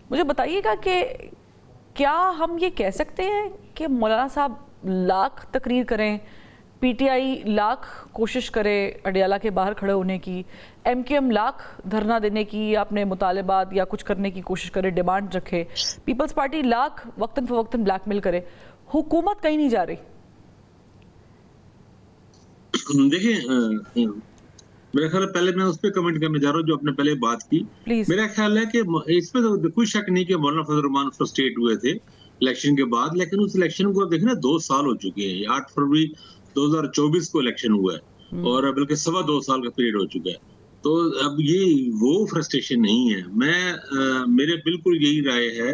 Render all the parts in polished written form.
مجھے بتائیے گا کہ کیا ہم یہ کہہ سکتے ہیں کہ مولانا صاحب لاکھ تقریر کریں، پی ٹی آئی لاکھ کوشش کرے اڈیالہ کے باہر کھڑے ہونے کی، ایم کیو ایم لاکھ دھرنا دینے کی، اپنے مطالبات یا کچھ کرنے کی کوشش کرے، ڈیمانڈ رکھے، پیپلز پارٹی لاکھ وقتاً فوقتاً بلیک میل کرے، حکومت کہیں نہیں جا رہی؟ دیکھیں میرا خیال ہے پہلے میں اس پہ کمنٹ کرنے جا رہا ہوں جو آپ نے پہلے بات کی. پلیز. میرا خیال ہے کہ اس میں تو کوئی شک نہیں کہ مولانا فضل الرحمان فرسٹریٹ ہوئے تھے الیکشن کے بعد، لیکن اس الیکشن کو دیکھیں نا 2 سال ہو چکے ہیں. 8 فروری 2024 کو الیکشن ہوا ہے اور بلکہ 2.25 سال کا پیریڈ ہو چکا ہے. تو اب یہ وہ فرسٹریشن نہیں ہے. میرے بالکل یہی رائے ہے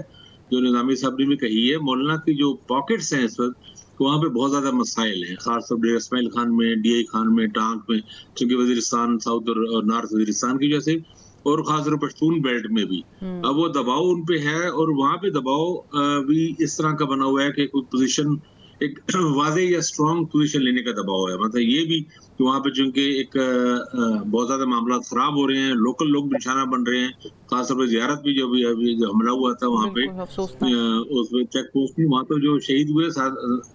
جو نظامی صاحب نے بھی کہی ہے. مولانا کی جو پاکٹس ہیں اس وقت وہاں پہ بہت زیادہ مسائل ہیں، خاص طور پر اسماعیل خان میں، ڈی آئی خان میں، ٹانک میں، چونکہ وزیرستان ساؤتھ اور نارتھ وزیرستان کی وجہ سے، اور خاص طور پر پشتون بیلٹ میں بھی اب وہ دباؤ ان پہ ہے. اور وہاں پہ دباؤ بھی اس طرح کا بنا ہوا ہے کہ کوئی پوزیشن ایک واضح یا اسٹرانگ پوزیشن لینے کا دباؤ ہے. مطلب یہ بھی کہ وہاں پہ چونکہ ایک بہت زیادہ معاملات خراب ہو رہے ہیں، لوکل لوگ بھی نشانہ بن رہے ہیں، خاص طور پہ زیارت بھی جو حملہ ہوا تھا وہاں پہ اس میں چیک پوسٹ میں، وہاں تو جو شہید ہوئے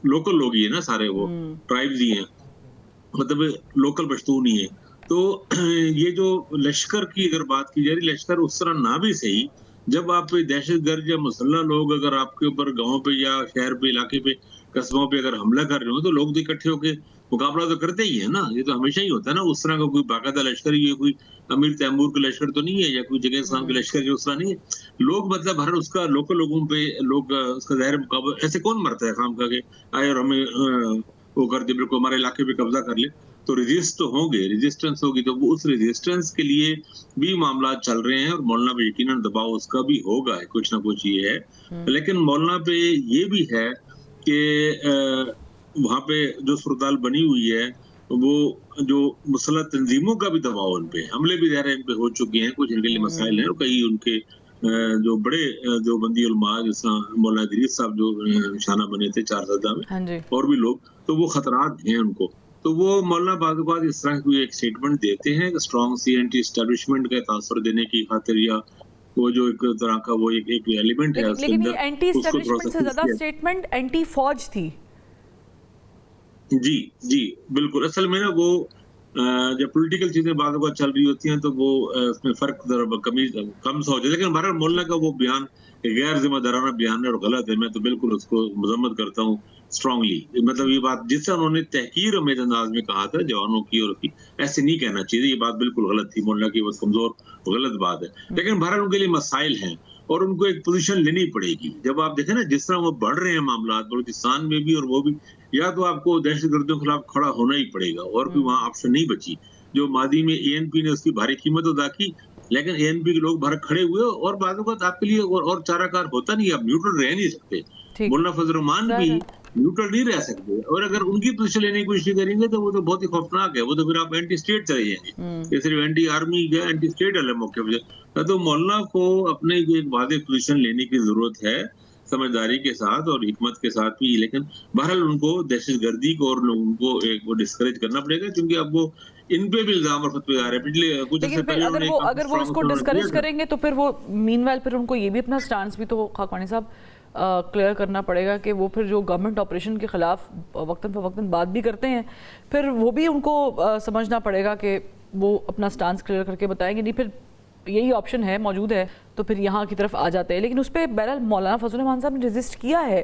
لوکل لوگ ہی ہیں نا، سارے وہ ٹرائبز ہی ہیں، مطلب لوکل پشتون ہی ہیں. تو یہ جو لشکر کی اگر بات کی جائے، لشکر اس طرح نہ بھی صحیح، جب آپ دہشت گرد یا مسلح لوگ اگر آپ کے اوپر گاؤں پہ یا شہر پہ، علاقے پہ، قصبوں پہ اگر حملہ کر رہے ہوں تو لوگ تو اکٹھے ہو کے مقابلہ تو کرتے ہی ہیں نا. یہ تو ہمیشہ ہی ہوتا ہے نا. اس طرح کا کوئی باقاعدہ لشکر ہی ہے، کوئی امیر تیمور کا لشکر تو نہیں ہے، یا کوئی جنگیز خان کا لشکر جو اس طرح نہیں ہے. لوگ مطلب ہر اس کا لوکل لوگوں پہ لوگ اس کا ظاہر مقابلہ، ایسے کون مرتا ہے خام کا کہ آئے اور ہمیں وہ کر دے، بالکل ہمارے علاقے پہ قبضہ کر لے. تو ریزسٹ تو ہوں گے، ریزسٹنس ہوگی، تو وہ اس ریزسٹنس کے لیے بھی معاملات چل رہے ہیں. اور مولانا پہ یقیناً دباؤ اس کا بھی ہوگا، کچھ نہ کچھ یہ ہے. لیکن مولانا پہ یہ بھی ہے کہ وہاں پہ جو صورتحال بنی ہوئی ہے، وہ جو مسلح تنظیموں کا بھی دباؤ ان پہ، حملے بھی ظاہر ان پہ ہو چکے ہیں، کچھ ان کے لیے مسائل ہیں، اور کئی ان کے جو بڑے جو بندی علماء جیسا مولانا ادریس صاحب جو نشانہ بنے تھے 4 میں، اور بھی لوگ، تو وہ خطرات ہیں ان کو. تو وہ مولانا بعض اوقات اس طرح کی ایک اسٹیٹمنٹ دیتے ہیں اسٹرانگ سی اینٹی اسٹیبلشمنٹ کا تاثر دینے کی خاطر، یا وہ جو ایک طرح کا وہ ایک ایلیمنٹ ہے اس کے اندر. لیکن یہ اینٹی اسٹیبلشمنٹ سے زیادہ اسٹیٹمنٹ اینٹی فوج تھی. جی بالکل. اصل میں نا وہ جب پولیٹیکل چیزیں بعض اوقات چل رہی ہوتی ہیں تو وہ اس میں فرق کم سا ہو جائے. لیکن بہرحال مولانا کا وہ بیان غیر ذمہ دارانہ بیان ہے اور غلط ہے. میں تو بالکل اس کو مذمت کرتا ہوں اسٹرانگلی. مطلب یہ بات جس سے انہوں نے تحقیر امیز انداز میں کہا تھا جوانوں کی اور کی، ایسے نہیں کہنا چاہیے. یہ بات بالکل غلط تھی، مولانا کی بہت کمزور غلط بات ہے. لیکن بہرحال ان کے لیے مسائل ہیں اور ان کو ایک پوزیشن لینی پڑے گی. جب آپ دیکھیں نا جس طرح وہ بڑھ رہے ہیں معاملات بلوچستان میں بھی اور وہ بھی، یا تو آپ کو دہشت گردوں کے خلاف کھڑا ہونا ہی پڑے گا، اور کوئی وہاں آپشن نہیں بچی. جو ماضی میں اے این پی نے اس کی بھاری قیمت ادا کی، لیکن اے این پی کے لوگ باہر کھڑے ہوئے، اور بعض اوقات آپ کے لیے اور چارہ کار ہوتا نہیں، آپ نیوٹرل رہ نہیں سکتے. مولانا فضل الرحمان بھی نیوٹرل نہیں رہ سکتے، اور اگر ان کی پوزیشن لینے کی کوشش کریں گے تو وہ تو بہت ہی خوفناک ہے. وہ تو پھر آپ اینٹی اسٹیٹ چلے جائیں گے، یہ صرف اینٹی آرمی کا اینٹی اسٹیٹ والے موقع پہ. تو مولانا کو اپنے ایک واضح پوزیشن لینے کی ضرورت ہے، سمجھداری کے ساتھ اور حکمت کے ساتھ بھی. لیکن بہرحال ان کو دہشت گردی کو اور لوگوں کو ایک وہ ڈسکریج کرنا پڑے گا، کیونکہ اب وہ ان پہ بھی الزام اور فتوے آ رہے ہیں. پچھلے کچھ عرصے پہلے اگر وہ اس کو ڈسکریج کریں گے تو پھر وہ مین وائل پھر ان کو یہ بھی اپنا سٹانس بھی تو خاقانی صاحب کلیئر کرنا پڑے گا کہ وہ پھر جو گورنمنٹ آپریشن کے خلاف وقتاً فوقتاً بات بھی کرتے ہیں، پھر وہ بھی ان کو سمجھنا پڑے گا کہ وہ اپنا سٹانس کلیئر کر کے بتائیں گے. نہیں پھر یہی آپشن ہے موجود ہے تو پھر یہاں کی طرف آ جاتے ہیں. لیکن اس پہ بہرحال مولانا فضل الرحمان صاحب نے ریزسٹ کیا ہے.